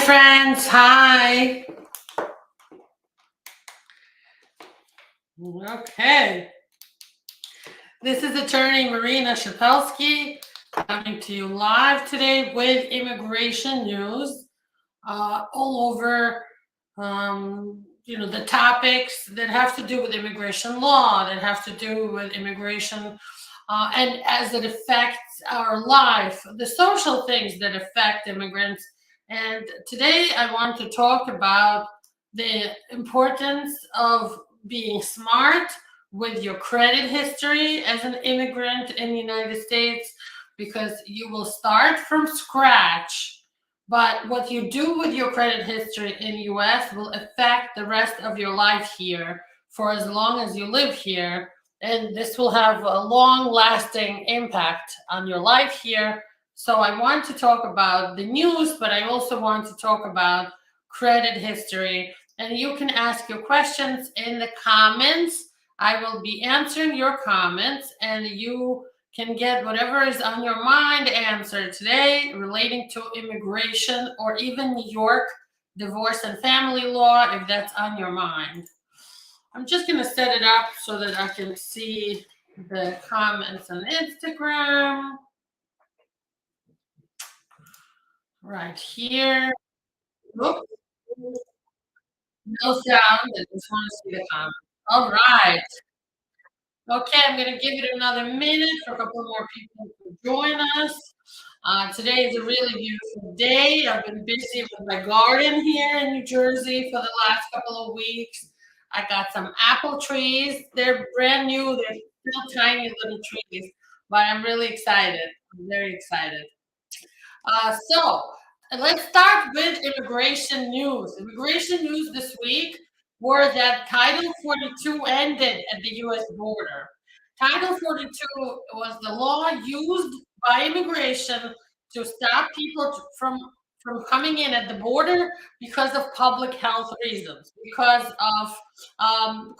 friends. Hi. Okay. This is attorney Marina Shepelsky coming to you live today with immigration news all over, the topics that have to do with immigration law, that have to do with immigration and as it affects our life, the social things that affect immigrants. And today I want to talk about the importance of being smart with your credit history as an immigrant in the United States, because you will start from scratch. But what you do with your credit history in the US will affect the rest of your life here for as long as you live here. And this will have a long-lasting impact on your life here. So I want to talk about the news, but I also want to talk about credit history. And you can ask your questions in the comments. I will be answering your comments, and you can get whatever is on your mind answered today relating to immigration or even New York divorce and family law, if that's on your mind. I'm just going to set it up so that I can see the comments on Instagram. Right here. Oops. No sound. I just want to see the comments. All right. Okay, I'm going to give it another minute for a couple more people to join us. Today is a really beautiful day. I've been busy with my garden here in New Jersey for the last couple of weeks. I got some apple trees. They're brand new. They're still tiny little trees, but I'm really excited. I'm very excited. So let's start with immigration news. Immigration news this week were that Title 42 ended at the U.S. border. Title 42 was the law used by immigration to stop people from coming in at the border because of public health reasons, because of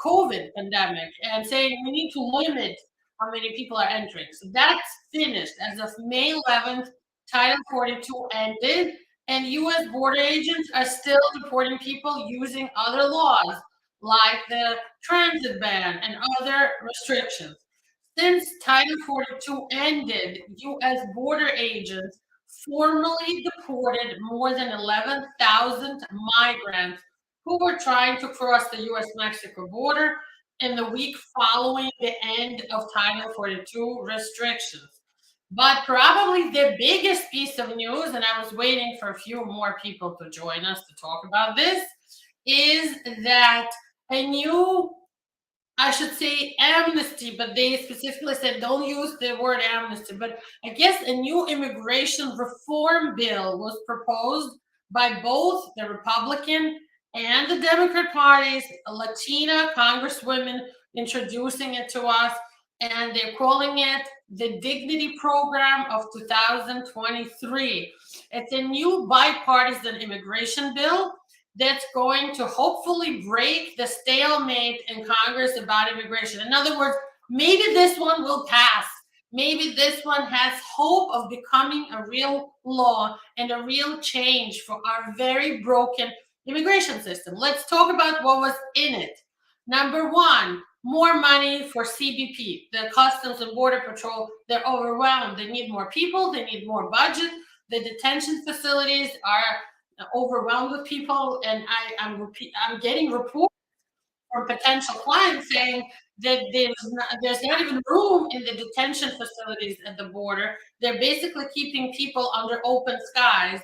COVID pandemic, and saying we need to limit how many people are entering. So that's finished as of May 11th. Title 42 ended, and U.S. border agents are still deporting people using other laws, like the transit ban and other restrictions. Since Title 42 ended, U.S. border agents formally deported more than 11,000 migrants who were trying to cross the U.S.-Mexico border in the week following the end of Title 42 restrictions. But probably the biggest piece of news, and I was waiting for a few more people to join us to talk about this, is that a new, I should say amnesty, but they specifically said don't use the word amnesty, but I guess a new immigration reform bill was proposed by both the Republican and the Democrat parties, Latina congresswomen introducing it to us, and they're calling it the Dignity Program of 2023. It's a new bipartisan immigration bill that's going to hopefully break the stalemate in Congress about immigration. In other words, maybe this one will pass. Maybe this one has hope of becoming a real law and a real change for our very broken immigration system. Let's talk about what was in it. Number one, more money for CBP, the Customs and Border Patrol. They're overwhelmed. They need more people. They need more budget. The detention facilities are overwhelmed with people, and I'm getting reports from potential clients saying that there's not even room in the detention facilities at the border. They're basically keeping people under open skies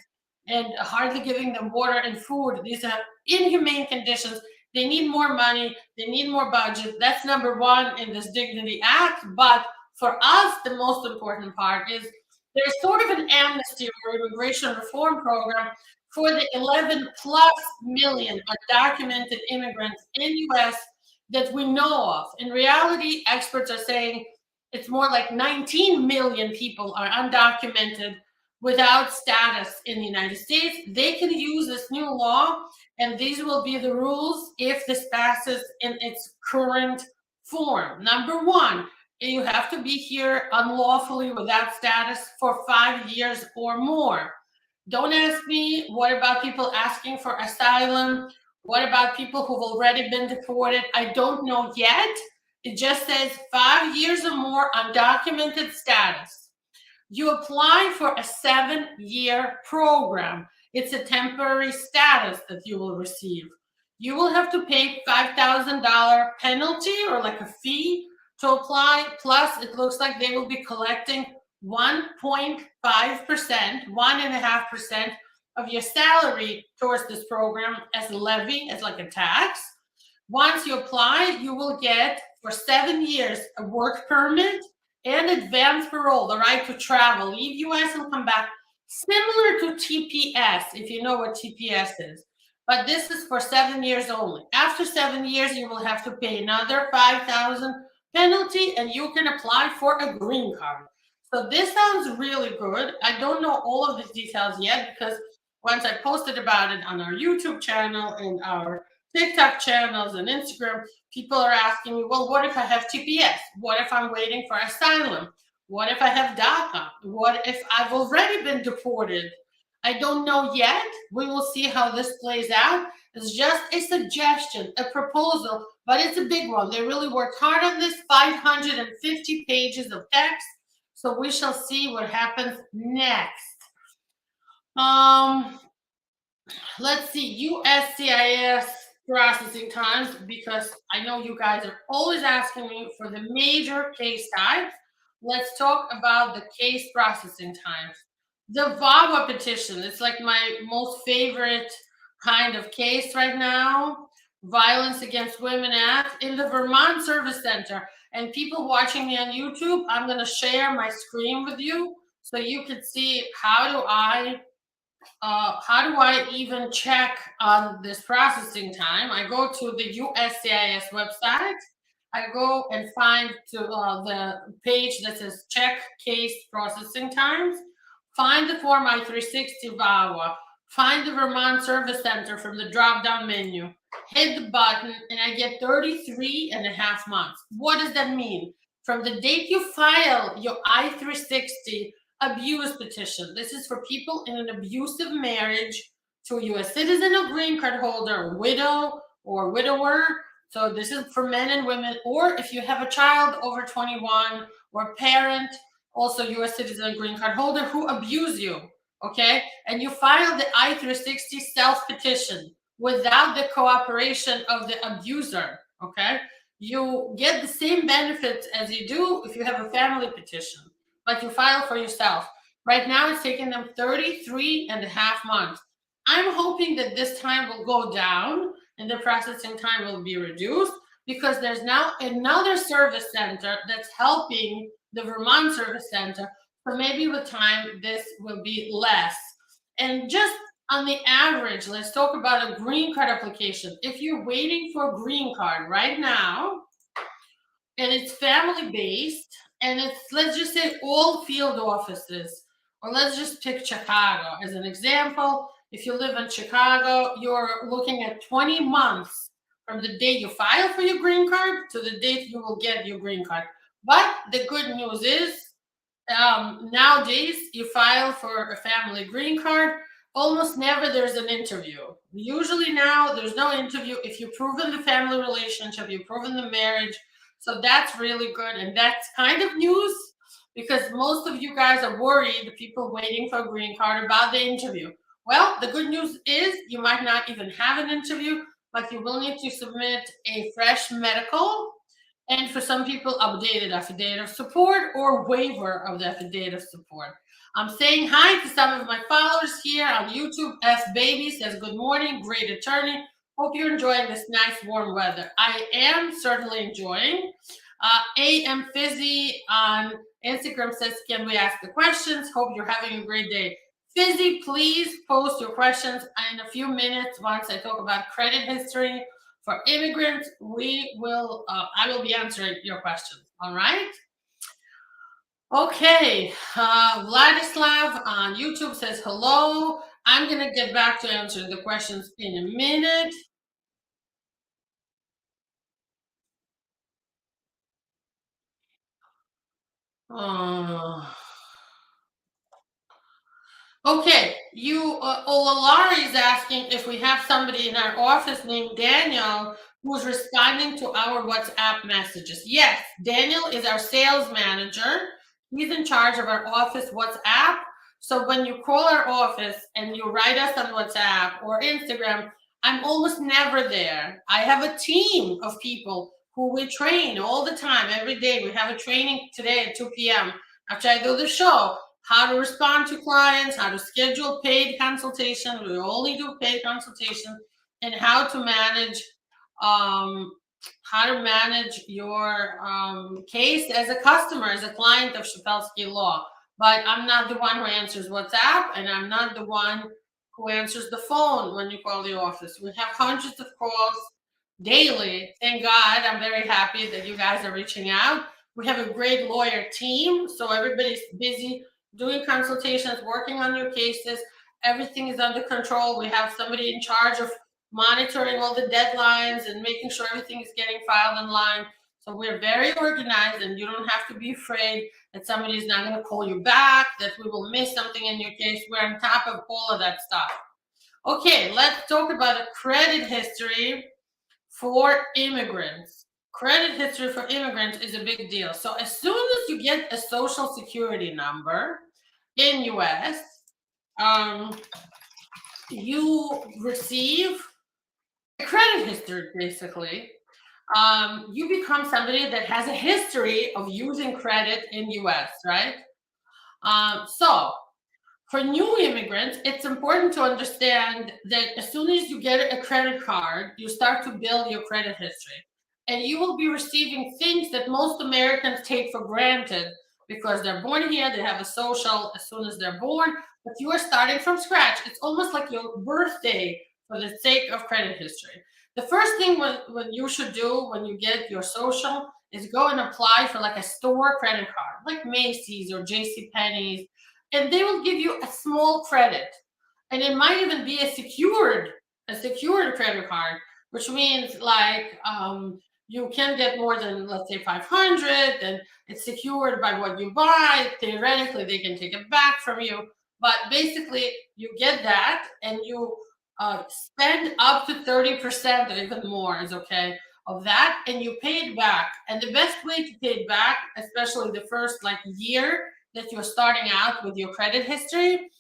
and hardly giving them water and food. These are inhumane conditions. They need more money. They need more budget. That's number one in this Dignity Act. But for us, the most important part is there's sort of an amnesty or immigration reform program for the 11 plus million undocumented immigrants in US that we know of. In reality, experts are saying it's more like 19 million people are undocumented without status in the United States. They can use this new law, and these will be the rules if this passes in its current form. Number one, you have to be here unlawfully without status for 5 years or more. Don't ask me, what about people asking for asylum? What about people who've already been deported? I don't know yet. It just says 5 years or more undocumented status. You apply for a 7-year program. It's a temporary status that you will receive. You will have to pay $5,000 penalty or like a fee to apply. Plus, it looks like they will be collecting 1.5%, 1.5% of your salary towards this program as a levy, as like a tax. Once you apply, you will get for 7 years a work permit and advance parole, the right to travel, leave US and come back, similar to TPS, if you know what TPS is. But this is for 7 years only. After 7 years, you will have to pay another 5,000 penalty, and you can apply for a green card. So this sounds really good. I don't know all of the details yet because once I posted about it on our YouTube channel and our TikTok channels and Instagram, people are asking me, well, what if I have TPS? What if I'm waiting for asylum? What if I have DACA? What if I've already been deported? I don't know yet. We will see how this plays out. It's just a suggestion, a proposal, but it's a big one. They really worked hard on this, 550 pages of text. So we shall see what happens next. Um, let's see, USCIS processing times, because I know you guys are always asking me for the major case types. Let's talk about the case processing times. The VAWA petition, it's like my most favorite kind of case right now. Violence Against Women Act in the Vermont Service Center. And people watching me on YouTube, I'm going to share my screen with you so you can see how do I even check on this processing time? I go to the USCIS website. I go and find the page that says check case processing times. Find the Form I-360 VAWA. Find the Vermont Service Center from the drop-down menu. Hit the button, and I get 33 and a half months. What does that mean? From the date you file your I-360 abuse petition. This is for people in an abusive marriage to a U.S. citizen or green card holder, widow or widower. So this is for men and women, or if you have a child over 21 or parent, also U.S. citizen green card holder who abuse you, okay? And you file the I-360 self-petition without the cooperation of the abuser, okay? You get the same benefits as you do if you have a family petition, but you file for yourself. Right now, it's taking them 33 and a half months. I'm hoping that this time will go down and the processing time will be reduced because there's now another service center that's helping the Vermont Service Center. So maybe with time, this will be less. And just on the average, let's talk about a green card application. If you're waiting for a green card right now, and it's family based, and it's, let's just say, all field offices, or let's just pick Chicago as an example. If you live in Chicago, you're looking at 20 months from the day you file for your green card to the date you will get your green card. But the good news is, nowadays you file for a family green card, almost never there's an interview. Usually now there's no interview. If you've proven the family relationship, you've proven the marriage, so that's really good. And that's kind of news because most of you guys are worried, the people waiting for a green card, about the interview. Well, the good news is you might not even have an interview, but you will need to submit a fresh medical, and for some people, updated affidavit of support or waiver of the affidavit of support. I'm saying hi to some of my followers here on YouTube. F Baby says, good morning, great attorney. Hope you're enjoying this nice warm weather. I am certainly enjoying. AM Fizzy on Instagram says, can we ask the questions? Hope you're having a great day. Fizzy, please post your questions in a few minutes once I talk about credit history. For immigrants, I will be answering your questions. All right. Okay. Vladislav on YouTube says hello. I'm going to get back to answering the questions in a minute. Okay, Olalari is asking if we have somebody in our office named Daniel who's responding to our WhatsApp messages. Yes, Daniel is our sales manager. He's in charge of our office WhatsApp. So when you call our office and you write us on WhatsApp or Instagram, I'm almost never there. I have a team of people who we train all the time, every day. We have a training today at 2 p.m. after I do the show, how to respond to clients, how to schedule paid consultation. We only do paid consultation, and um, how to manage your case as a customer, as a client of Shepelsky Law. But I'm not the one who answers WhatsApp, and I'm not the one who answers the phone when you call the office. We have hundreds of calls daily. Thank God. I'm very happy that you guys are reaching out. We have a great lawyer team, so everybody's busy doing consultations, working on your cases. Everything is under control. We have somebody in charge of monitoring all the deadlines and making sure everything is getting filed in line. So we're very organized, and you don't have to be afraid that somebody is not going to call you back, that we will miss something in your case. We're on top of all of that stuff. Okay, let's talk about a credit history for immigrants. Credit history for immigrants is a big deal. So as soon as you get a social security number in US, um, you receive a credit history basically. You become somebody that has a history of using credit in US, right? So for new immigrants, it's important to understand that as soon as you get a credit card, you start to build your credit history. And you will be receiving things that most Americans take for granted because they're born here, they have a social as soon as they're born, but you are starting from scratch. It's almost like your birthday for the sake of credit history. The first thing when you should do when you get your social is go and apply for like a store credit card, like Macy's or JC Penney's, and they will give you a small credit, and it might even be a secured credit card, which means like you can get more than, let's say, 500, and it's secured by what you buy. Theoretically they can take it back from you, but basically you get that, and you spend up to 30% or even more is okay of that, and you pay it back. And the best way to pay it back, especially the first like year that you're starting out with your credit history,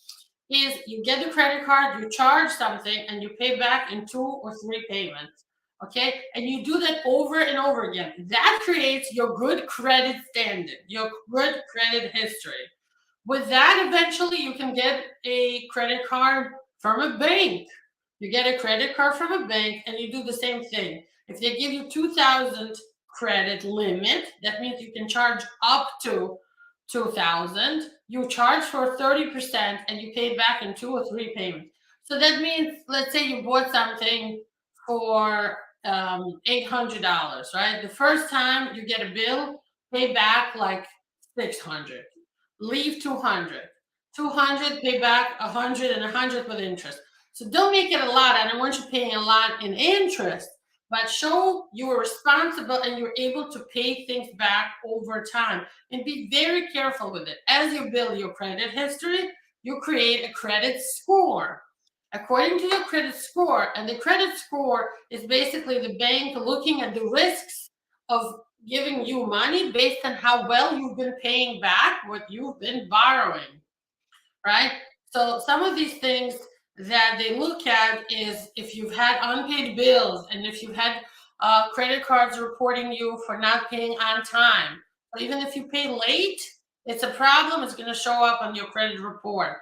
is you get the credit card, you charge something, and you pay back in 2 or 3 payments. Okay, and you do that over and over again. That creates your good credit standing, your good credit history. With that, eventually you can get a credit card from a bank. You get a credit card from a bank, and you do the same thing. If they give you 2,000 credit limit, that means you can charge up to 2,000. You charge for 30%, and you pay back in 2 or 3 payments. So that means, let's say you bought something for $800, right? The first time you get a bill, pay back like 600, leave 200, 200, pay back 100, and 100 with interest. So don't make it a lot. I don't want you paying a lot in interest, but show you are responsible and you're able to pay things back over time, and be very careful with it. As you build your credit history, you create a credit score according to your credit score. And the credit score is basically the bank looking at the risks of giving you money based on how well you've been paying back what you've been borrowing, right? So some of these things that they look at is if you've had unpaid bills, and if you've had credit cards reporting you for not paying on time. Or even if you pay late, it's a problem. It's going to show up on your credit report.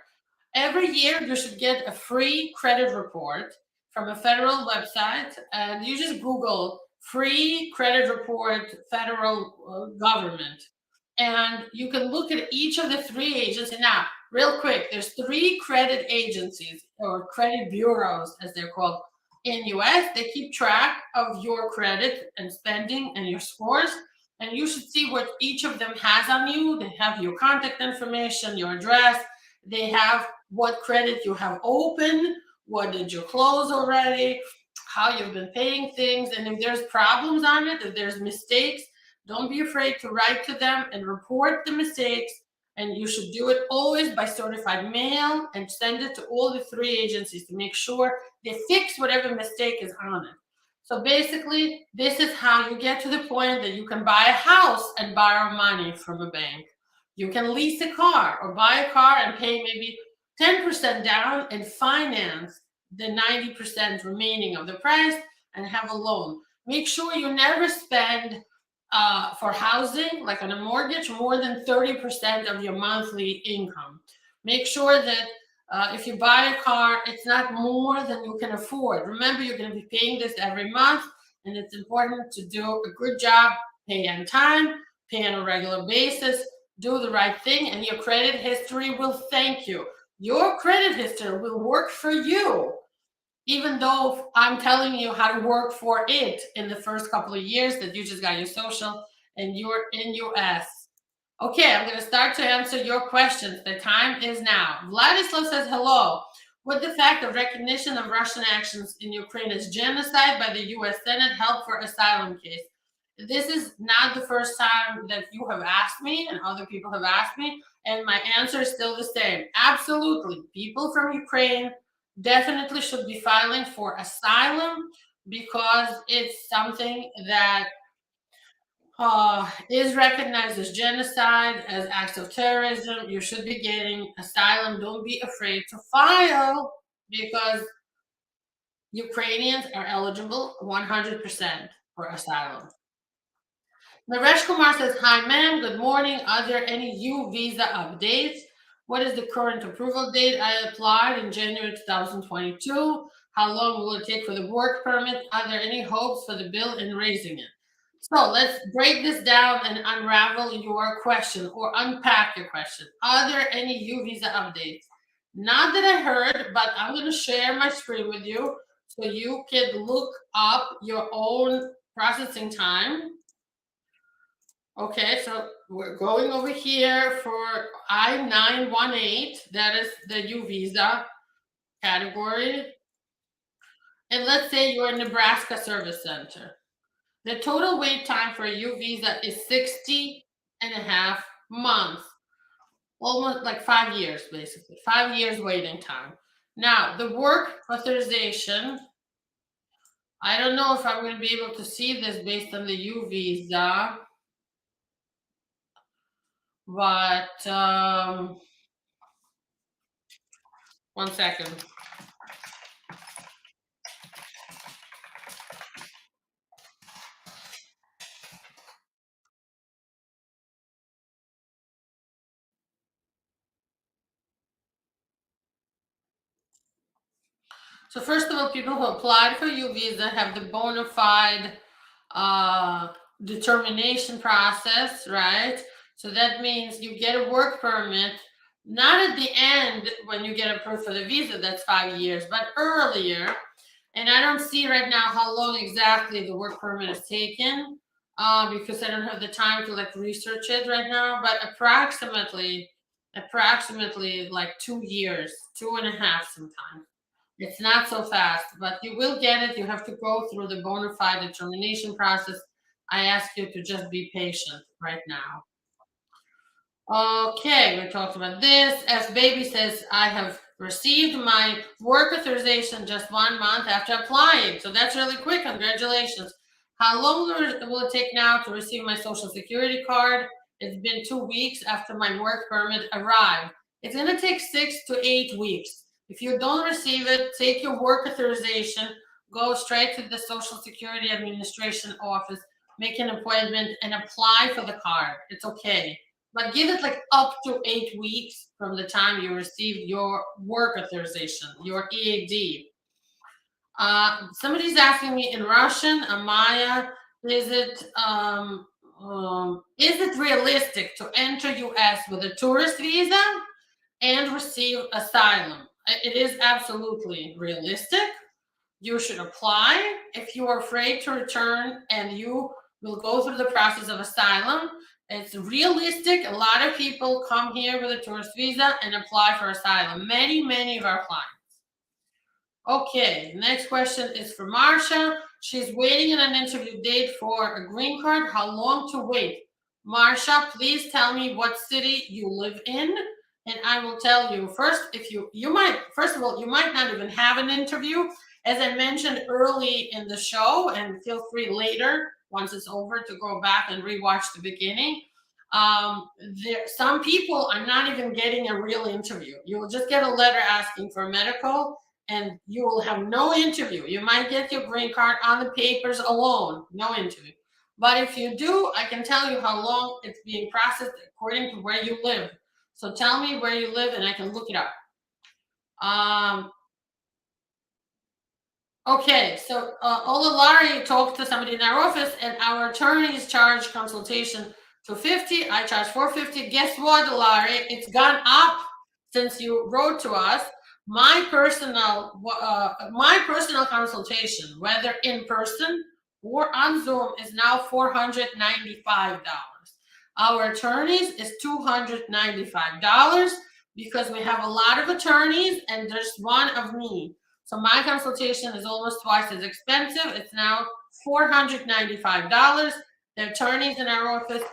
Every year, you should get a free credit report from a federal website, and you just Google free credit report, federal government, and you can look at each of the 3 agencies. Now, real quick, there's 3 credit agencies or credit bureaus, as they're called in US. They keep track of your credit and spending and your scores, and you should see what each of them has on you. They have your contact information, your address. They have what credit you have open, what did you close already, how you've been paying things, and if there's problems on it, if there's mistakes, don't be afraid to write to them and report the mistakes. And you should do it always by certified mail and send it to all the 3 agencies to make sure they fix whatever mistake is on it. So basically, this is how you get to the point that you can buy a house and borrow money from a bank. You can lease a car or buy a car and pay maybe 10% down and finance the 90% remaining of the price and have a loan. Make sure you never spend for housing, like on a mortgage, more than 30% of your monthly income. Make sure that if you buy a car, it's not more than you can afford. Remember, you're going to be paying this every month, and it's important to do a good job, pay on time, pay on a regular basis, do the right thing, and your credit history will thank you. Your credit history will work for you, even though I'm telling you how to work for it in the first couple of years that you just got your social and you're in US. Okay, I'm going to start to answer your questions. The time is now. Vladislav says, hello. Would the fact of recognition of Russian actions in Ukraine as genocide by the US Senate help for asylum case? This is not the first time that you have asked me and other people have asked me, and my answer is still the same. Absolutely. People from Ukraine definitely should be filing for asylum because it's something that is recognized as genocide, as acts of terrorism. You should be getting asylum. Don't be afraid to file because Ukrainians are eligible 100% for asylum. Naresh Kumar says, hi, ma'am. Good morning. Are there any U visa updates? What is the current approval date? I applied in January 2022. How long will it take for the work permit? Are there any hopes for the bill in raising it? So let's break this down and unravel your question or unpack your question. Are there any U visa updates? Not that I heard, but I'm going to share my screen with you so you can look up your own processing time. Okay, so we're going over here for I-918. That is the U visa category. And let's say you're in Nebraska Service Center. The total wait time for a U visa is 60 and a half months. Almost like 5 years, basically. 5 years waiting time. Now, the work authorization, I don't know if I'm going to be able to see this based on the U visa. But 1 second. So first of all, people who applied for U visa have the bona fide determination process, right? So that means you get a work permit, not at the end when you get approved for the visa, that's 5 years, but earlier. And I don't see right now how long exactly the work permit is taken because I don't have the time to like research it right now, but approximately like 2 years, 2.5 sometimes. It's not so fast, but you will get it. You have to go through the bona fide determination process. I ask you to just be patient right now. Okay, we talked about this. As Baby says, I have received my work authorization just 1 month after applying. So that's really quick. Congratulations. How long will it take now to receive my social security card? It's been 2 weeks after my work permit arrived. It's going to take 6 to 8 weeks. If you don't receive it, take your work authorization, go straight to the Social Security Administration office, make an appointment, and apply for the card. It's okay. But give it like up to 8 weeks from the time you receive your work authorization, your EAD. Somebody's asking me in Russian, Amaya, is it realistic to enter US with a tourist visa and receive asylum? It is absolutely realistic. You should apply. If you are afraid to return and you will go through the process of asylum, it's realistic. A lot of people come here with a tourist visa and apply for asylum. Many of our clients. Okay, next question is for Marsha. She's waiting on an interview date for a green card. How long to wait? Marsha, please tell me what city you live in, and I will tell you first. If you might, first of all, you might not even have an interview, as I mentioned early in the show, and feel free later once it's over to go back and rewatch the beginning. Um, some people are not even getting a real interview. You will just get a letter asking for medical, and you will have no interview. You might get your green card on the papers alone, no interview. But if you do, I can tell you how long it's being processed according to where you live. So tell me where you live and I can look it up. Um, okay, so Olalari talked to somebody in our office and our attorneys charge consultation $250. I charge $450. Guess what, Olari? It's gone up since you wrote to us. My personal consultation, whether in person or on Zoom, is now $495. Our attorneys is $295 because we have a lot of attorneys and there's one of me. So my consultation is almost twice as expensive. It's now $495. The attorneys in our office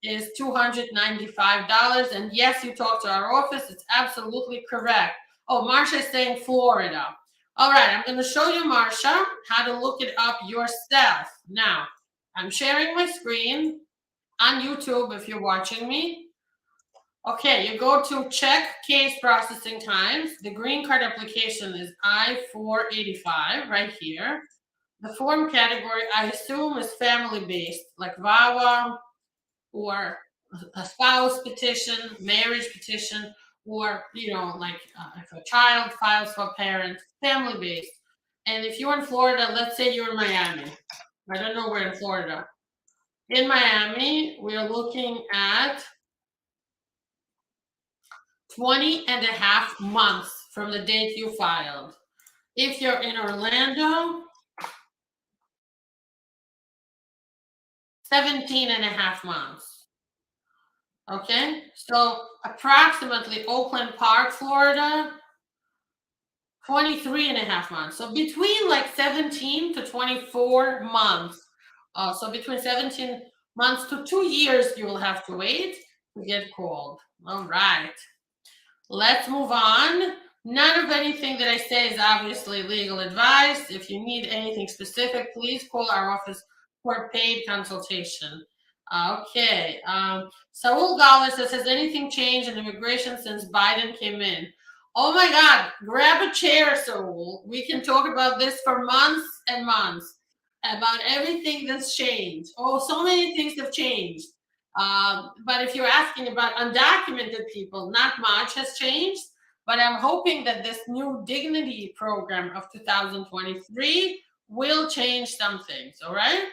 is $295. And yes, you talked to our office. It's absolutely correct. Oh, Marsha is saying Florida. All right, I'm going to show you, Marsha, how to look it up yourself. Now, I'm sharing my screen on YouTube if you're watching me. Okay, you go to check case processing times. The green card application is I-485 right here. The form category, I assume, is family-based, like VAWA or a spouse petition, marriage petition, or, like if a child files for a parent, family-based. And if you're in Florida, let's say you're in Miami. I don't know where in Florida. In Miami, we're looking at 20 and a half months from the date you filed. If you're in Orlando, 17 and a half months. Okay, so approximately Oakland Park, Florida, 23 and a half months. So between like 17 to 24 months. So between 17 months to 2 years, you will have to wait to get called. All right. Let's move on. None of anything that I say is obviously legal advice. If you need anything specific, please call our office for paid consultation. Okay. Saul Gala says, has anything changed in immigration since Biden came in? Oh my God, grab a chair, Saul. We can talk about this for months and months, about everything that's changed. Oh, so many things have changed. But if you're asking about undocumented people, not much has changed. But I'm hoping that this new dignity program of 2023 will change some things. All right.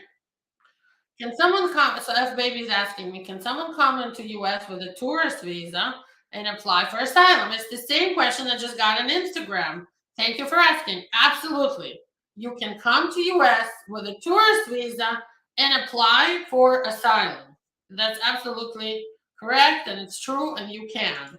Can someone come? So F Baby is asking me, can someone come into US with a tourist visa and apply for asylum? It's the same question I just got on Instagram. Thank you for asking. Absolutely. You can come to US with a tourist visa and apply for asylum. That's absolutely correct, and it's true, and you can.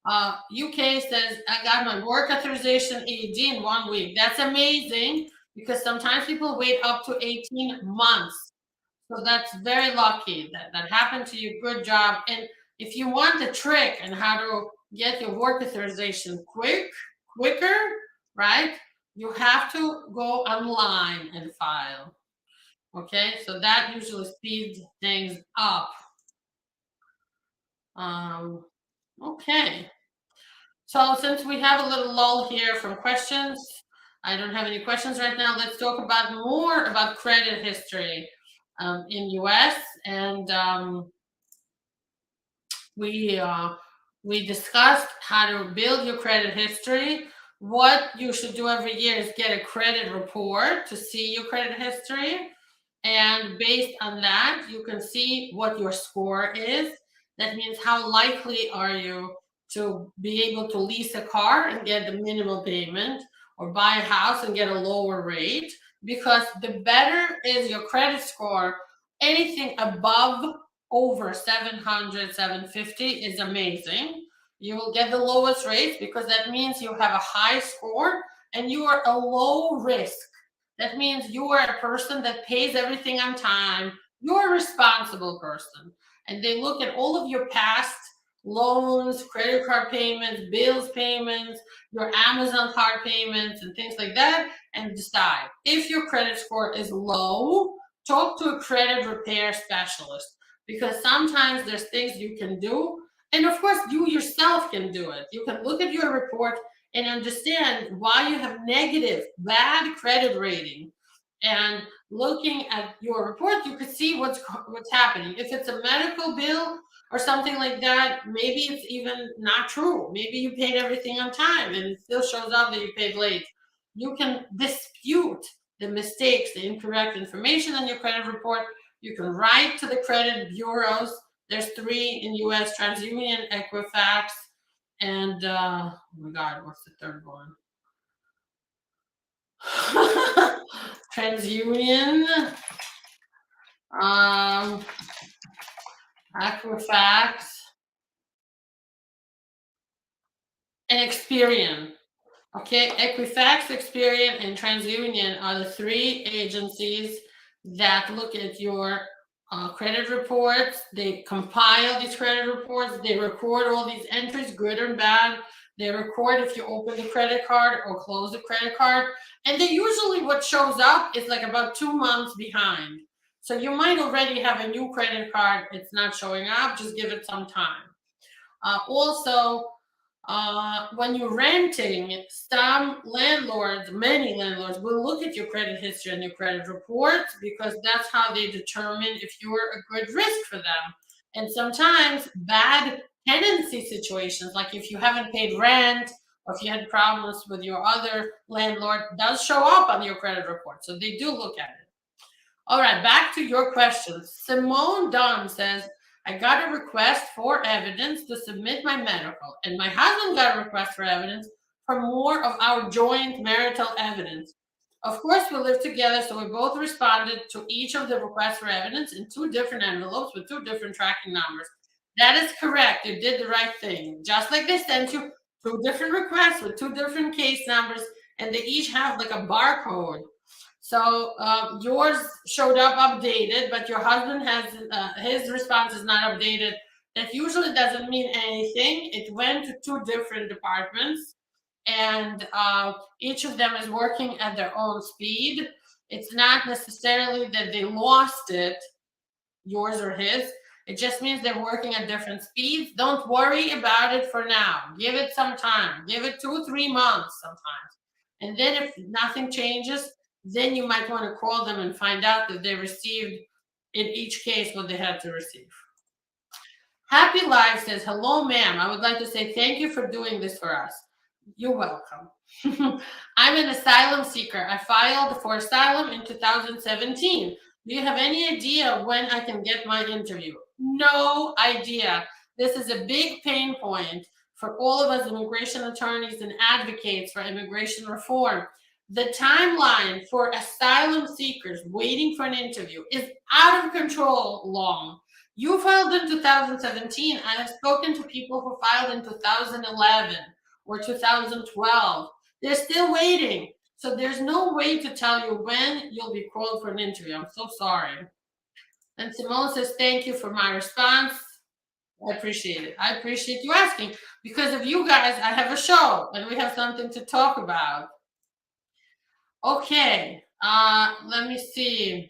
UK says, I got my work authorization EAD in 1 week. That's amazing because sometimes people wait up to 18 months. So that's very lucky that happened to you. Good job. And if you want a trick on how to get your work authorization quicker, right? You have to go online and file. Okay, so that usually speeds things up. Okay. So since we have a little lull here from questions, I don't have any questions right now. Let's talk about more about credit history in US. And we discussed how to build your credit history. What you should do every year is get a credit report to see your credit history. And based on that, you can see what your score is. That means how likely are you to be able to lease a car and get the minimal payment, or buy a house and get a lower rate. Because the better is your credit score, anything above over 700, 750 is amazing. You will get the lowest rates because that means you have a high score and you are a low risk. That means you are a person that pays everything on time. you're a responsible person. And they look at all of your past loans, credit card payments, bills payments, your Amazon card payments, and things like that, and decide if your credit score is low. Talk to a credit repair specialist, because sometimes there's things you can do, and of course you yourself can do it. You can look at your report and understand why you have negative, bad credit rating. And looking at your report, you could see what's happening. If it's a medical bill or something like that, maybe it's even not true. Maybe you paid everything on time and it still shows up that you paid late. You can dispute the mistakes, the incorrect information on your credit report. You can write to the credit bureaus. There's 3 in US: TransUnion, Equifax, and oh my God, what's the third one? TransUnion, Equifax, and Experian. Okay, Equifax, Experian, and TransUnion are the 3 agencies that look at your credit reports. They compile these credit reports. They record all these entries, good or bad. They record if you open the credit card or close the credit card. And they usually, what shows up is like about 2 months behind. So you might already have a new credit card. It's not showing up. Just give it some time. Also, when you're renting, some landlords, many landlords, will look at your credit history and your credit reports, because that's how they determine if you're a good risk for them. And sometimes bad tenancy situations, like if you haven't paid rent or if you had problems with your other landlord, does show up on your credit report. So they do look at it. All right, back to your questions. Simone Dunn says, I got a request for evidence to submit my medical, and my husband got a request for evidence for more of our joint marital evidence. Of course, we live together, so we both responded to each of the requests for evidence in 2 different envelopes with 2 different tracking numbers. That is correct. You did the right thing. Just like they sent you 2 different requests with 2 different case numbers, and they each have like a barcode. So yours showed up updated, but your husband has his response is not updated. That usually doesn't mean anything. It went to 2 different departments, and each of them is working at their own speed. It's not necessarily that they lost it, yours or his. It just means they're working at different speeds. Don't worry about it for now. Give it some time. Give it 2-3 months sometimes. And then if nothing changes, then you might want to call them and find out that they received in each case what they had to receive. Happy Life says, hello, ma'am. I would like to say thank you for doing this for us. You're welcome. I'm an asylum seeker. I filed for asylum in 2017. Do you have any idea when I can get my interview? No idea. This is a big pain point for all of us immigration attorneys and advocates for immigration reform. The timeline for asylum seekers waiting for an interview is out of control long. You filed in 2017. I have spoken to people who filed in 2011 or 2012. They're still waiting. So there's no way to tell you when you'll be called for an interview. I'm so sorry. And Simone says, thank you for my response. I appreciate it. I appreciate you asking. Because of you guys, I have a show and we have something to talk about. Okay, let me see.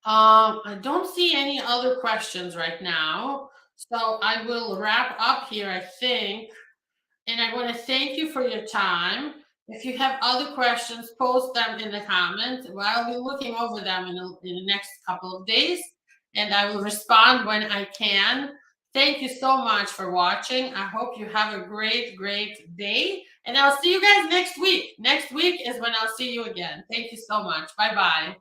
I don't see any other questions right now. So I will wrap up here, I think. And I want to thank you for your time. If you have other questions, post them in the comments. Well, I'll be looking over them in the next couple of days, and I will respond when I can. Thank you so much for watching. I hope you have a great, great day, and I'll see you guys next week. Next week is when I'll see you again. Thank you so much. Bye-bye.